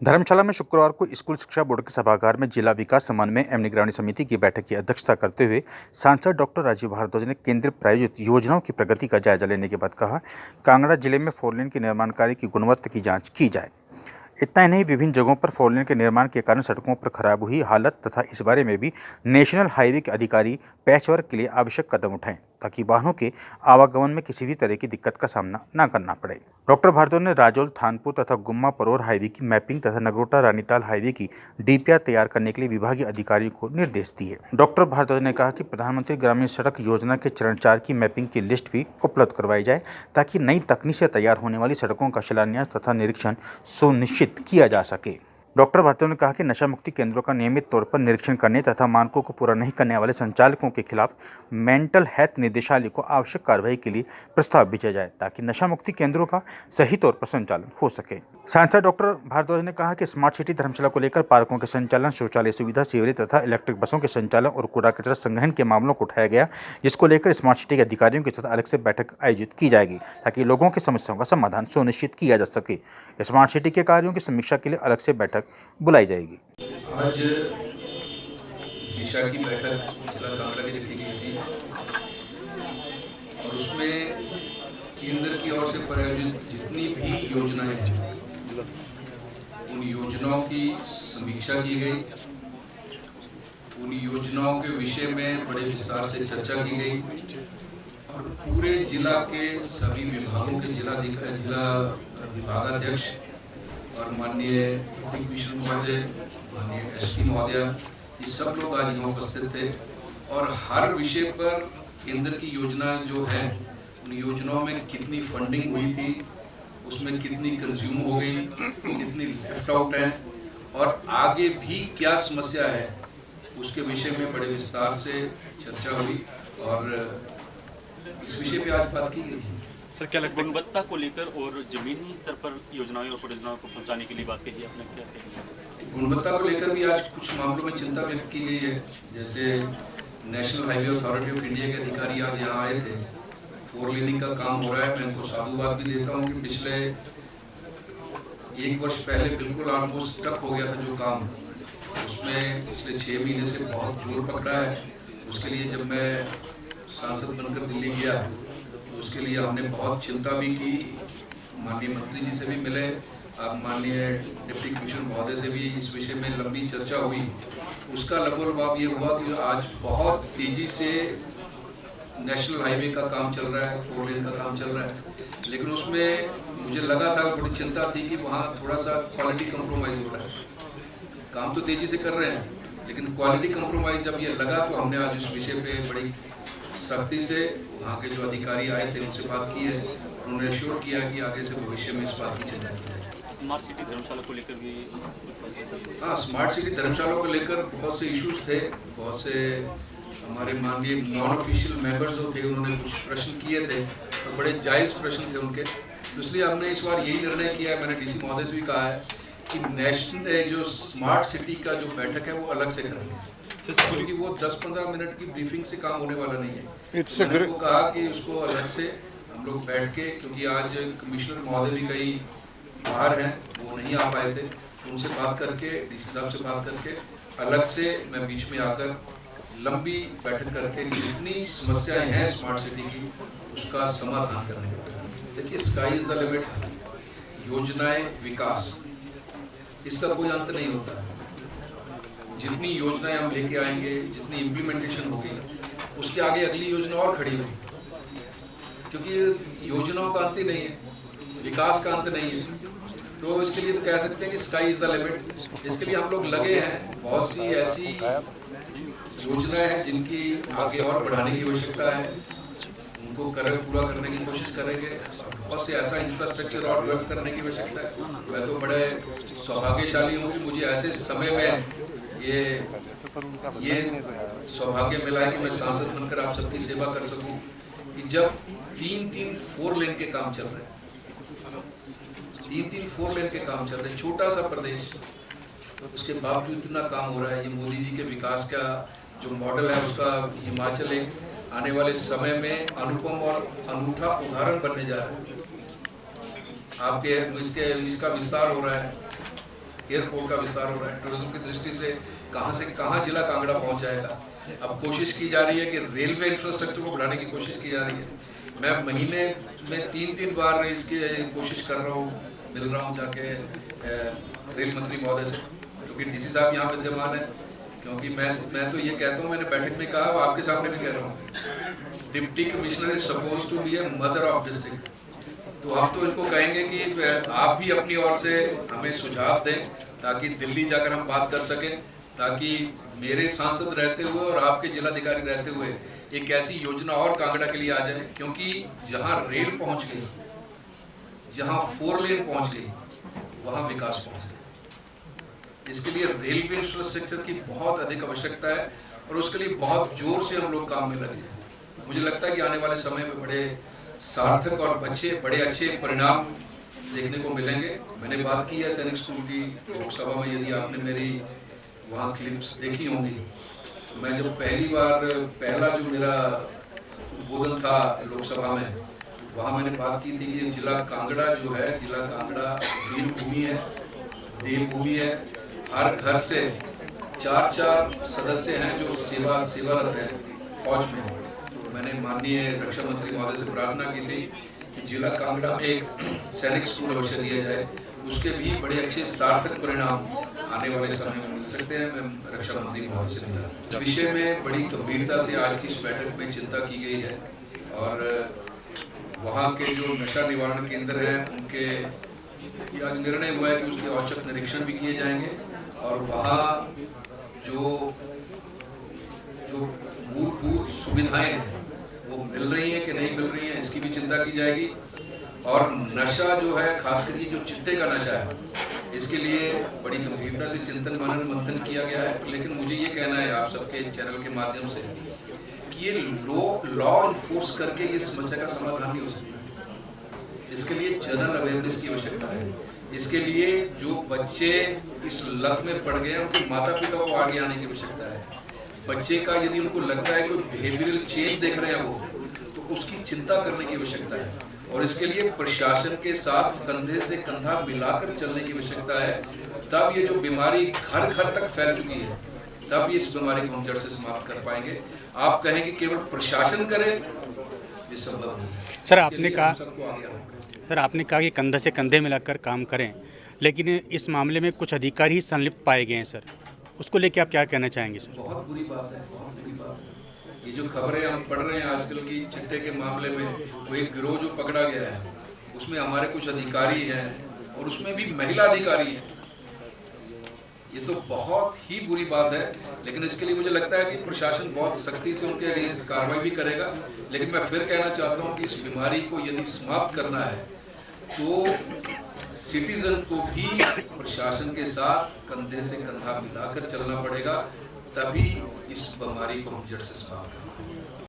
धर्मशाला में शुक्रवार को स्कूल शिक्षा बोर्ड के सभागार में जिला विकास समन्वय एवं निगरानी समिति की बैठक की अध्यक्षता करते हुए सांसद डॉक्टर राजीव भारद्वाज ने केंद्र प्रायोजित योजनाओं की प्रगति का जायजा लेने के बाद कहा, कांगड़ा जिले में फोरलेन के निर्माण कार्य की गुणवत्ता की जांच की जाए। इतना ही नहीं, विभिन्न जगहों पर फोरलेन के निर्माण के कारण सड़कों पर खराब हुई हालत तथा इस बारे में भी नेशनल हाईवे के अधिकारी पैचवर्क के लिए आवश्यक कदम उठाएं ताकि वाहनों के आवागमन में किसी भी तरह की दिक्कत का सामना न करना पड़े। डॉक्टर भारद्वाज ने राजौल थानपुर तथा गुम्मा परोर हाईवे की मैपिंग तथा नगरोटा रानीताल हाईवे की डीपीआर तैयार करने के लिए विभागीय अधिकारियों को निर्देश दिए। डॉक्टर भारद्वाज ने कहा कि प्रधानमंत्री ग्रामीण सड़क योजना के चरण 4 की मैपिंग की लिस्ट भी उपलब्ध करवाई जाए ताकि नई तकनीक से तैयार होने वाली सड़कों का शिलान्यास तथा निरीक्षण सुनिश्चित किया जा सके। डॉक्टर भारद्वाज ने कहा कि नशा मुक्ति केंद्रों का नियमित तौर पर निरीक्षण करने तथा मानकों को पूरा नहीं करने वाले संचालकों के खिलाफ मेंटल हेल्थ निदेशालय को आवश्यक कार्रवाई के लिए प्रस्ताव भेजा जाए ताकि नशा मुक्ति केंद्रों का सही तौर पर संचालन हो सके। सांसद डॉक्टर भारद्वाज ने कहा कि स्मार्ट सिटी धर्मशाला को लेकर पार्कों के संचालन, शौचालय सुविधा, सीवरेज तथा इलेक्ट्रिक बसों के संचालन और कूड़ा कचरा संग्रहण के मामलों को उठाया गया, जिसको लेकर स्मार्ट सिटी के अधिकारियों के साथ अलग से बैठक आयोजित की जाएगी ताकि लोगों की समस्याओं का समाधान सुनिश्चित किया जा सके। स्मार्ट सिटी के कार्यों की समीक्षा के लिए अलग से बैठक बुलाई जाएगी। आज दिशा की बैठक जिला कांगड़ा की रखी गई थी और उसमें केंद्र की ओर से प्रायोजित जितनी भी योजनाएं हैं उन योजनाओं की समीक्षा की गई। उन योजनाओं के विषय में बड़े विस्तार से चर्चा की गई और पूरे जिला के सभी विभागों के जिला विभागाध्यक्ष और माननीय कमिश्नर महोदय, माननीय एसपी महोदय, ये सब लोग आज यहाँ उपस्थित थे और हर विषय पर केंद्र की योजना जो है उन योजनाओं में कितनी फंडिंग हुई थी, उसमें कितनी कंज्यूम हो गई, कितनी लेफ्ट आउट है और आगे भी क्या समस्या है उसके विषय में बड़े विस्तार से चर्चा हुई और इस विषय पे आज बात की गई। सर, क्या गुणवत्ता को लेकर और जमीनी स्तर पर योजनाओं और परियोजनाओं को पहुंचाने के लिए बात कही आपने, क्या कही? गुणवत्ता को लेकर भी आज कुछ मामलों में चिंता व्यक्त की गई है। जैसे national highway authority of India के अधिकारी आज यहाँ आए थे, 4 लेनिंग का काम हो रहा है। मैं इनको साधुवाद भी देता हूँ कि पिछले 1 वर्ष पहले बिल्कुल ऑलमोस्ट स्टक हो गया था जो काम, उसमें पिछले 6 महीने से बहुत जोर पकड़ा है। उसके लिए जब मैं सांसद बनकर दिल्ली गया उसके लिए हमने बहुत चिंता भी की, माननीय मंत्री जी से भी मिले, माननीय डिप्टी कमिश्नर महोदय से भी इस विषय में लंबी चर्चा हुई। उसका लगभग ये हुआ कि आज बहुत तेजी से नेशनल हाईवे का काम चल रहा है, 4 लेन का काम चल रहा है, लेकिन उसमें मुझे लगा था, थोड़ी चिंता थी कि वहाँ थोड़ा सा क्वालिटी कंप्रोमाइज हो रहा है। काम तो तेजी से कर रहे हैं लेकिन क्वालिटी कंप्रोमाइज जब ये लगा तो हमने आज इस विषय पे बड़ी सख्ती से वहाँ के जो अधिकारी आए थे उनसे बात की है, उन्होंने एश्योर किया कि आगे से भविष्य में इस बात की चिंता की जाए। स्मार्ट सिटी धर्मशाला को लेकर भी हाँ, स्मार्ट सिटी धर्मशाला को लेकर बहुत से इश्यूज थे। बहुत से हमारे माननीय नॉन ऑफिशियल मेंबर्स जो थे उन्होंने कुछ प्रश्न किए थे और बड़े जायज़ प्रश्न थे उनके, तो इसलिए हमने इस बार यही निर्णय किया है, मैंने डीसी महोदय से भी कहा है कि नेशनल जो स्मार्ट सिटी का जो बैठक है वो अलग से करेंगे, क्योंकि वो 10-15 मिनट की ब्रीफिंग से काम होने वाला नहीं है। मैंने उनको कहा कि उसको अलग से हम लोग बैठ के, क्योंकि आज कमिश्नर महोदय भी कहीं बाहर हैं, वो नहीं आ पाए थे, तो उनसे बात करके, डीसी साहब से बात करके अलग से मैं बीच में आकर लंबी बैठक करके जितनी समस्याएं हैं स्मार्ट सिटी की उसका समाधान करने का। देखिए, स्काई इज द लिमिट। योजनाएं, विकास, इसका कोई अंत नहीं होता। जितनी योजनाएं हम लेके आएंगे, जितनी इम्प्लीमेंटेशन होगी, उसके आगे अगली योजना और खड़ी होगी, क्योंकि योजनाओं का अंत ही नहीं है, विकास का अंत नहीं है। तो इसके लिए तो कह सकते हैं कि स्काई इज द लिमिट। इसके लिए हम लोग लगे हैं। बहुत सी ऐसी योजनाएं हैं जिनकी आगे और बढ़ाने की आवश्यकता है, उनको पूरा करने की कोशिश करेंगे। बहुत से ऐसा इंफ्रास्ट्रक्चर और डेवलप करने की आवश्यकता है। मैं तो बड़े सौभाग्यशाली हूँ कि मुझे ऐसे समय में ये सौभाग्य मिला है कि मैं सांसद बनकर आप सबकी सेवा कर सकूं, कि जब 3-3 4 लेन के काम चल रहे हैं, 3-3 4 लेन के काम चल रहे हैं, छोटा सा प्रदेश, उसके बावजूद इतना काम हो रहा है। ये मोदी जी के विकास का जो मॉडल है उसका हिमाचल एक आने वाले समय में अनुपम और अनूठा उदाहरण बनने जा रहा है। आपके इसका विस्तार हो रहा है। एयरपोर्ट का विस्तार हो रहा है, टूरिज्म की दृष्टि से कहाँ जिला कांगड़ा पहुंच जाएगा। अब कोशिश की जा रही है कि रेलवे इंफ्रास्ट्रक्चर को बढ़ाने की कोशिश की जा रही है। मैं महीने में 3 बार इसकी कोशिश कर रहा हूँ, मिल रहा हूँ जाके रेल मंत्री महोदय से, क्योंकि डीसी साहब यहाँ विद्यमान है। क्योंकि मैं तो ये कहता हूँ, मैंने बैठक में कहा, आपके सामने भी कह रहा हूँ, deputy commissioner is suppose to be a mother of district. तो हम तो इनको कहेंगे कि आप भी अपनी ओर से हमें सुझाव दें ताकि दिल्ली जाकर हम बात कर सकें, ताकि मेरे सांसद रहते हुए और आपके जिलाधिकारी रहते हुए एक ऐसी योजना और कांगड़ा के लिए आ जाए। क्योंकि जहां रेल पहुंच गई, जहां 4 लेन पहुंच गई, वहां विकास पहुंच गया। इसके लिए रेलवे इंफ्रास्ट्रक्चर की बहुत अधिक आवश्यकता है और उसके लिए बहुत जोर से हम लोग काम में लगे हैं। मुझे लगता है कि आने वाले समय में बड़े सार्थक और बड़े अच्छे परिणाम देखने को मिलेंगे। मैंने बात की है सैनिक स्कूल की लोकसभा में, यदि आपने मेरी वहाँ क्लिप्स देखी होंगी, तो मैं जब पहला जो मेरा उद्बोधन था लोकसभा में, वहाँ मैंने बात की थी कि जिला कांगड़ा जो है, जिला कांगड़ा वीर भूमि है, देवभूमि है। हर घर से 4 सदस्य हैं जो सेवारत हैं फौज में। मैंने माननीय रक्षा मंत्री महोदय से प्रार्थना की थी कि जिला कांगड़ा में एक सैनिक स्कूल अवश्य दिया जाए। उसके भी बड़े अच्छे सार्थक परिणाम आने वाले समय में मिल सकते हैं। मैं रक्षा मंत्री महोदय से मिला, विषय में बड़ी गंभीरता से आज की इस बैठक में चिंता की गई है और वहाँ के जो नशा निवारण केंद्र हैं उनके आज निर्णय हुआ है कि उसके औचक निरीक्षण भी किए जाएंगे और वहाँ जो मूलभूत सुविधाएं हैं वो मिल रही हैं कि नहीं मिल रही हैं, इसकी भी चिंता की जाएगी। और नशा जो है, खास करके जो चिट्टे का नशा है, इसके लिए बड़ी गंभीरता से चिंतन मनन मंथन किया गया है। लेकिन मुझे ये कहना है आप सबके चैनल के माध्यम से कि ये लॉ इन्फोर्स करके ये समस्या का समाधान नहीं हो सकता। इसके लिए जनरल अवेयरनेस की आवश्यकता है। इसके लिए जो बच्चे इस लत में पड़ गए हैं उनके माता पिता को आगे आने की आवश्यकता है। बच्चे का यदि उनको लगता है कोई बिहेवियरल चेंज देख रहे हैं वो, तो उसकी चिंता करने की आवश्यकता है और इसके लिए प्रशासन के साथ कंधे से कंधा मिलाकर चलने की आवश्यकता है। तब ये जो बीमारी घर घर तक फैल चुकी है, तब ये इस बीमारी को हम जड़ से समाप्त कर पाएंगे। आप कहें कि केवल प्रशासन करे, ये संभव नहीं। सर आपने कहा कि कंधे से कंधे मिलाकर काम करें, लेकिन इस मामले में कुछ अधिकारी ही संलिप्त पाए गए हैं सर, उसको लेके आप क्या कहना चाहेंगे सर? बहुत बुरी बात है, बहुत बुरी बात है। ये जो खबरें हम पढ़ रहे हैं आजकल की चिट्टे के मामले में, वो एक गिरोह जो पकड़ा गया है उसमें हमारे कुछ अधिकारी हैं और उसमें भी महिला अधिकारी हैं। ये तो बहुत ही बुरी बात है। लेकिन इसके लिए मुझे लगता है कि प्रशासन बहुत सख्ती से उनके अगेंस्ट कार्रवाई भी करेगा। लेकिन मैं फिर कहना चाहता हूँ कि इस बीमारी को यदि समाप्त करना है तो सिटीजन को भी प्रशासन के साथ कंधे से कंधा मिलाकर चलना पड़ेगा, तभी इस बीमारी को हम जड़ से समाप्त करेंगे।